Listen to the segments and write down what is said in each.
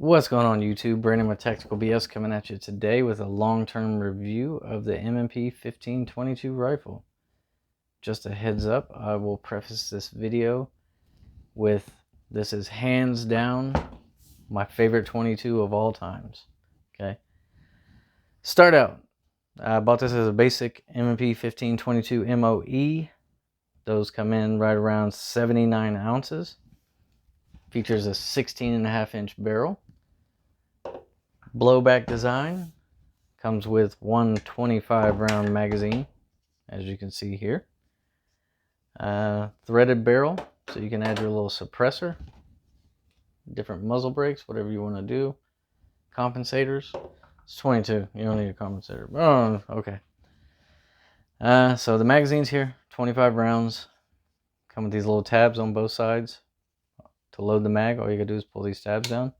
What's going on YouTube? Brandon with Tactical BS coming at you today with a long-term review of the M&P 1522 rifle. Just a heads up, I will preface this video with this is hands down my favorite 22 of all times. Okay. Start out. I bought this as a basic M&P 1522 MOE. Those come in right around 79 ounces. Features a 16.5-inch barrel. Blowback design. Comes with one 25-round magazine, as you can see here. Threaded barrel, so you can add your little suppressor. Different muzzle brakes, whatever you want to do. Compensators. It's 22. You don't need a compensator. Oh, okay. So the magazine's here. 25 rounds. Come with these little tabs on both sides. To load the mag, all you gotta do is pull these tabs down.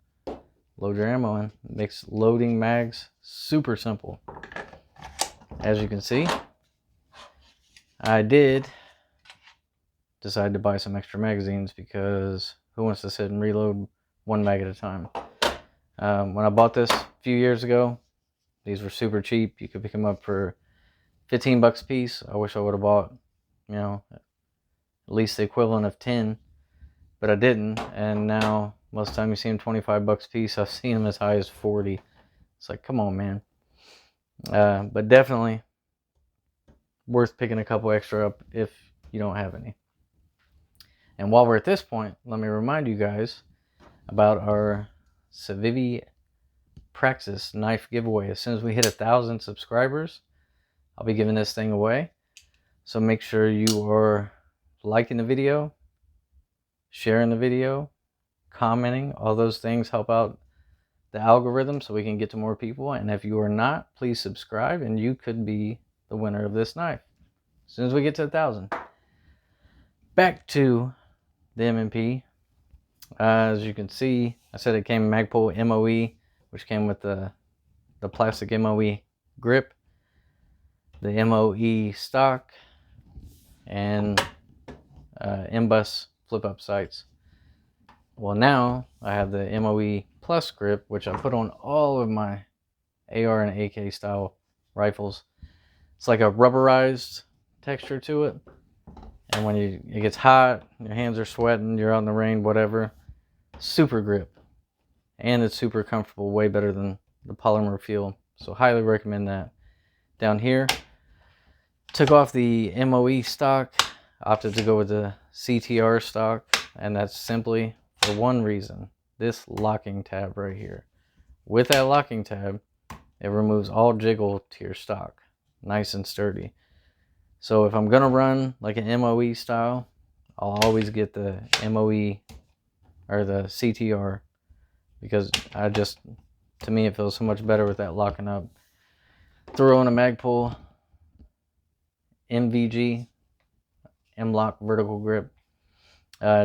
Load your ammo in. It makes loading mags super simple. As you can see, I did decide to buy some extra magazines because who wants to sit and reload one mag at a time? When I bought this a few years ago, these were super cheap. You could pick them up for 15 bucks a piece. I wish I would have bought, at least the equivalent of 10, but I didn't. And now most of the time you see them 25 bucks a piece. I've seen them as high as 40. It's like, come on, man. But definitely worth picking a couple extra up if you don't have any. And while we're at this point, let me remind you guys about our Civivi Praxis knife giveaway. As soon as we hit 1,000 subscribers, I'll be giving this thing away. So make sure you are liking the video, sharing the video, commenting. All those things help out the algorithm so we can get to more people. And if you are not, please subscribe and you could be the winner of this knife as soon as we get to 1,000. Back to the M&P. As you can see, I said it came Magpul Moe, which came with the plastic Moe grip, the Moe stock, and M-Bus flip-up sights. Well, now I have the Moe Plus grip, which I put on all of my AR and AK style rifles. It's like a rubberized texture to it. And when it gets hot, your hands are sweating, you're out in the rain, whatever, super grip. And it's super comfortable, way better than the polymer feel. So highly recommend that. Down here, took off the Moe stock, opted to go with the CTR stock, and that's simply for one reason. This locking tab right here. With that locking tab, it removes all jiggle to your stock. Nice and sturdy. So if I'm going to run like an MOE style, I'll always get the MOE or the CTR because to me, it feels so much better with that locking up. Throw in a Magpul MVG, M-Lock vertical grip.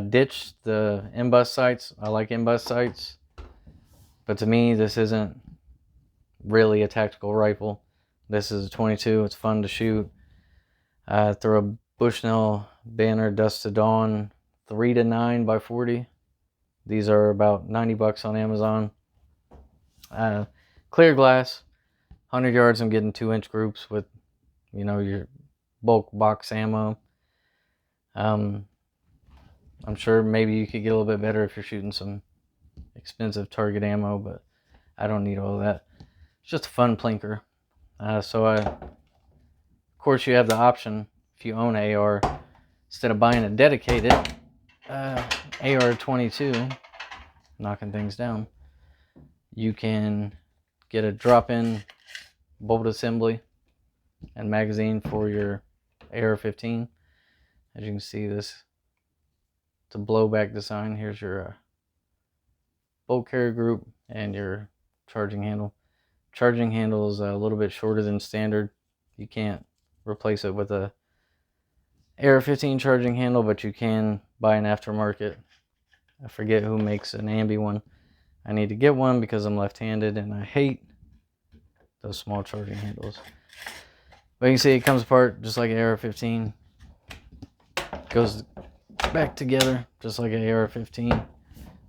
Ditch the M-Bus sights. I like M-Bus sights, but to me, this isn't really a tactical rifle. This is a 22. It's fun to shoot. Throw a Bushnell Banner Dust to Dawn 3-9x40. These are about 90 bucks on Amazon. Clear glass, 100 yards. I'm getting 2-inch groups with, your bulk box ammo. I'm sure maybe you could get a little bit better if you're shooting some expensive target ammo, but I don't need all of that. It's just a fun plinker. Of course, you have the option, if you own AR, instead of buying a dedicated AR-22, knocking things down, you can get a drop-in bolt assembly and magazine for your AR-15. As you can see, it's a blowback design. Here's your bolt carrier group and your charging handle. Charging handle is a little bit shorter than standard. You can't replace it with a AR-15 charging handle, but you can buy an aftermarket. I forget who makes an ambi one. I need to get one because I'm left-handed and I hate those small charging handles. But you can see it comes apart just like an AR-15. Goes back together just like an AR-15.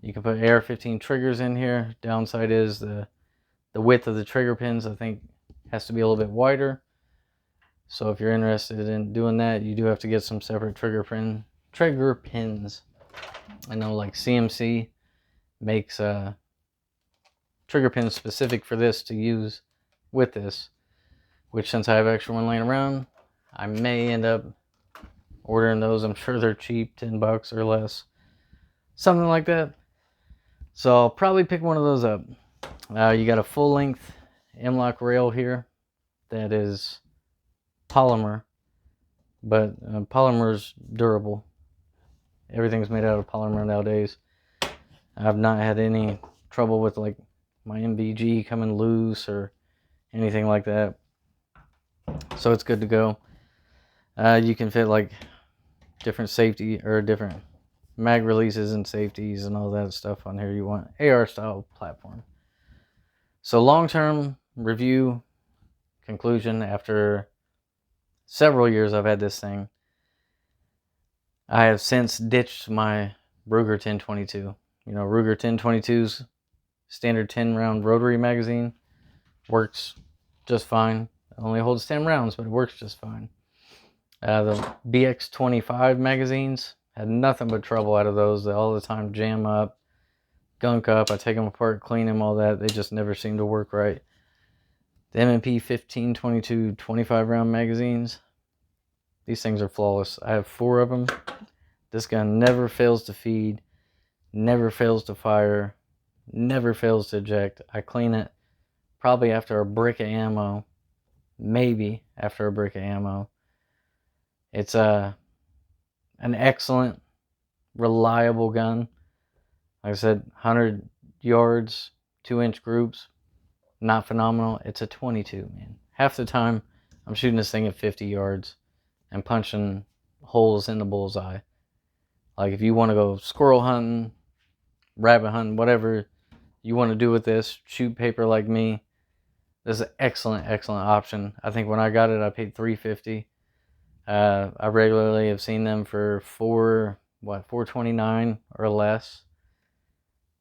You can put AR-15 triggers in here. Downside is the width of the trigger pins, I think, has to be a little bit wider. So if you're interested in doing that, you do have to get some separate trigger pins. I know like CMC makes trigger pins specific for this to use with this, which since I have extra one laying around, I may end up ordering those. I'm sure they're cheap, $10 or less, something like that. So I'll probably pick one of those up. You got a full length M-LOK rail here that is polymer, but polymer's durable. Everything's made out of polymer nowadays. I've not had any trouble with like my MBG coming loose or anything like that, so it's good to go. You can fit like different safety or different mag releases and safeties and all that stuff on here. You want AR style platform. So long-term review conclusion, after several years I've had this thing, I have since ditched my Ruger 1022. You know, Ruger 1022's standard 10 round rotary magazine works just fine. It only holds 10 rounds, but it works just fine. The BX25 magazines, had nothing but trouble out of those. They all the time jam up, gunk up. I take them apart, clean them, all that. They just never seem to work right. The M&P 1522 25 round magazines, these things are flawless. I have 4 of them. This gun never fails to feed, never fails to fire, never fails to eject. I clean it probably after a brick of ammo, maybe after a brick of ammo. It's an excellent, reliable gun. Like I said, 100 yards, 2-inch groups, not phenomenal. It's a 22, man. Half the time, I'm shooting this thing at 50 yards and punching holes in the bullseye. Like if you want to go squirrel hunting, rabbit hunting, whatever you want to do with this, shoot paper like me, this is an excellent, excellent option. I think when I got it, I paid $350. I regularly have seen them for $429 or less.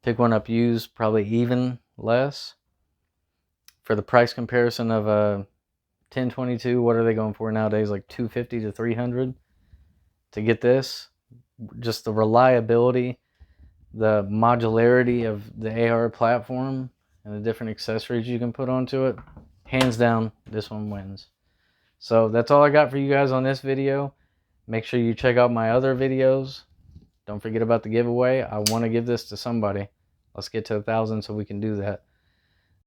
Pick one up used, probably even less. For the price comparison of a 1022, what are they going for nowadays? Like $250 to $300 to get this. Just the reliability, the modularity of the AR platform, and the different accessories you can put onto it. Hands down, this one wins. So that's all I got for you guys on this video. Make sure you check out my other videos. Don't forget about the giveaway. I want to give this to somebody. Let's get to 1,000 so we can do that.